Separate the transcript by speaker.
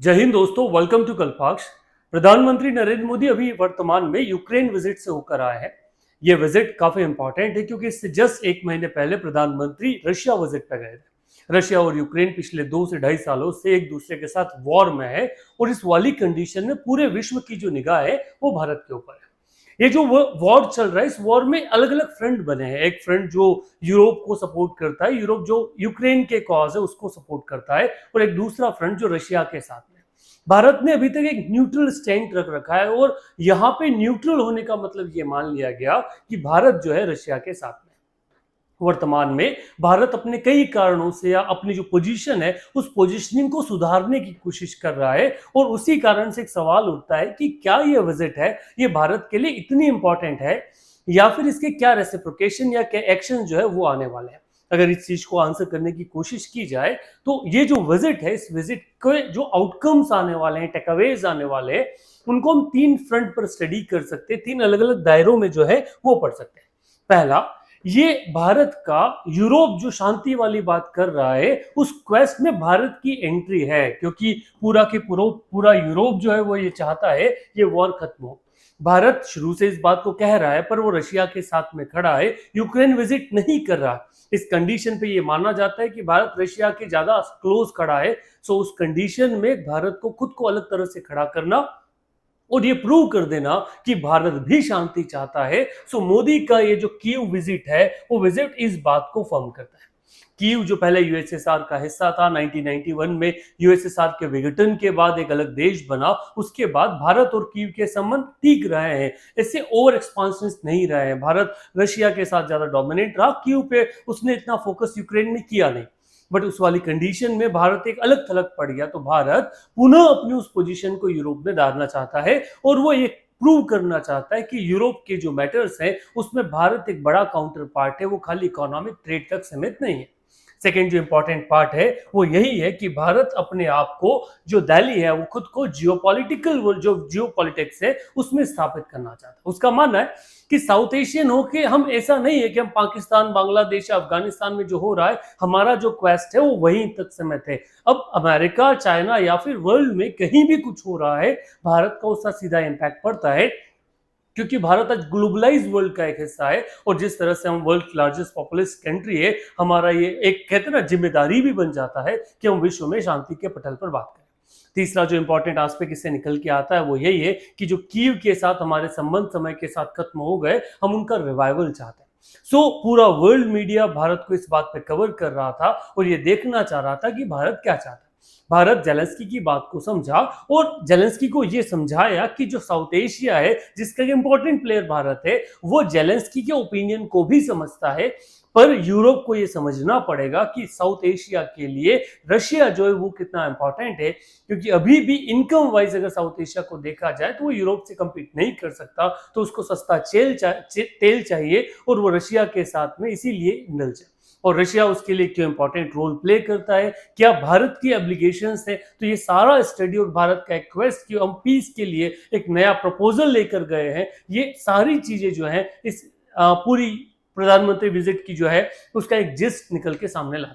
Speaker 1: जय हिंद दोस्तों, welcome to कल्पाक्ष। प्रधानमंत्री नरेंद्र मोदी अभी वर्तमान में यूक्रेन विजिट से होकर आए हैं। ये विजिट काफी इंपॉर्टेंट है क्योंकि इससे जस्ट एक महीने पहले प्रधानमंत्री रशिया विजिट पर गए थे। रशिया और यूक्रेन पिछले 2 से 2.5 सालों से एक दूसरे के साथ वॉर में है और इस वाली कंडीशन में पूरे विश्व की जो निगाह है वो भारत के ऊपर है। ये जो वॉर चल रहा है, इस वॉर में अलग अलग फ्रंट बने हैं। एक फ्रंट जो यूरोप को सपोर्ट करता है, यूरोप जो यूक्रेन के कॉज है उसको सपोर्ट करता है, और एक दूसरा फ्रंट जो रशिया के साथ में। भारत ने अभी तक एक न्यूट्रल स्टैंड रख रखा है और यहाँ पे न्यूट्रल होने का मतलब ये मान लिया गया कि भारत जो है रशिया के साथ में। वर्तमान में भारत अपने कई कारणों से या अपनी जो पोजीशन है उस पोजीशनिंग को सुधारने की कोशिश कर रहा है, और उसी कारण से एक सवाल उठता है कि क्या ये विजिट है ये भारत के लिए इतनी इंपॉर्टेंट है, या फिर इसके क्या रेसिप्रोकेशन या क्या एक्शन जो है वो आने वाले हैं। अगर इस चीज को आंसर करने की कोशिश की जाए तो ये जो विजिट है, इस विजिट के जो आउटकम्स आने वाले हैं, टेकअवेज आने वाले हैं, उनको हम 3 फ्रंट पर स्टडी कर सकते हैं, 3 अलग अलग दायरों में जो है वो पढ़ सकते हैं। पहला, ये भारत का यूरोप जो शांति वाली बात कर रहा है उस क्वेस्ट में भारत की एंट्री है, क्योंकि पूरा यूरोप जो है वो ये चाहता है ये वॉर खत्म हो। भारत शुरू से इस बात को कह रहा है, पर वो रशिया के साथ में खड़ा है, यूक्रेन विजिट नहीं कर रहा। इस कंडीशन पे ये माना जाता है कि भारत रशिया के ज्यादा क्लोज खड़ा है। सो उस कंडीशन में भारत को खुद को अलग तरह से खड़ा करना और ये प्रूव कर देना कि भारत भी शांति चाहता है। सो मोदी का ये जो कीव विजिट है वो विजिट इस बात को फर्म करता है। कीव जो पहले यूएसएसआर का हिस्सा था, 1991 में यूएसएसआर के विघटन के बाद एक अलग देश बना, उसके बाद भारत और कीव के संबंध ठीक रहे हैं, इससे ओवर एक्सपांशनिस्ट नहीं रहे हैं। भारत रशिया के साथ ज्यादा डोमिनेट रहा, कीव पे उसने इतना फोकस यूक्रेन में किया नहीं। बट उस वाली कंडीशन में भारत एक अलग थलग पड़ गया, तो भारत पुनः अपनी उस पोजीशन को यूरोप में डालना चाहता है, और वो ये प्रूव करना चाहता है कि यूरोप के जो मैटर्स हैं उसमें भारत एक बड़ा काउंटर पार्ट है, वो खाली इकोनॉमिक ट्रेड तक सीमित नहीं है। सेकेंड जो इंपॉर्टेंट पार्ट है वो यही है कि भारत अपने आप को, जो दिल्ली है वो खुद को जियोपॉलिटिकल जो जियोपॉलिटिक्स है उसमें स्थापित करना चाहता है। उसका मानना है कि साउथ एशियन होके हम, ऐसा नहीं है कि हम पाकिस्तान, बांग्लादेश, अफगानिस्तान में जो हो रहा है हमारा जो क्वेस्ट है वो वहीं तक सीमित है। अब अमेरिका, चाइना या फिर वर्ल्ड में कहीं भी कुछ हो रहा है, भारत का उसका सीधा इंपैक्ट पड़ता है, क्योंकि भारत आज ग्लोबलाइज वर्ल्ड का एक हिस्सा है, और जिस तरह से हम वर्ल्ड लार्जेस्ट पॉपुलस कंट्री है, हमारा ये एक कहते हैं ना जिम्मेदारी भी बन जाता है कि हम विश्व में शांति के पटल पर बात करें। तीसरा जो इंपॉर्टेंट एस्पेक्ट इससे निकल के आता है वो यही है कि जो कीव के साथ हमारे संबंध समय के साथ खत्म हो गए, हम उनका रिवाइवल चाहते हैं। सो पूरा वर्ल्ड मीडिया भारत को इस बात पे कवर कर रहा था और ये देखना चाह रहा था कि भारत क्या चाहता है। भारत जेलेंस्की की बात को समझा और जेलेंस्की को यह समझाया कि जो साउथ एशिया है जिसका इंपॉर्टेंट प्लेयर भारत है, वो जेलेंस्की के ओपिनियन को भी समझता है, पर यूरोप को यह समझना पड़ेगा कि साउथ एशिया के लिए रशिया जो है वो कितना इंपॉर्टेंट है, क्योंकि अभी भी इनकम वाइज अगर साउथ एशिया को देखा जाए तो वो यूरोप से कम्पीट नहीं कर सकता, तो उसको सस्ता तेल चाहिए और वो रशिया के साथ में इसीलिए इंडल्ज है। और रशिया उसके लिए क्यों इंपॉर्टेंट रोल प्ले करता है, क्या भारत की एब्लिगेशंस है, तो ये सारा स्टडी और भारत का एक क्वेस्ट कि हम पीस के लिए एक नया प्रपोजल लेकर गए हैं, ये सारी चीजें जो है इस पूरी प्रधानमंत्री विजिट की जो है उसका एक जिस्ट निकल के सामने लाता है।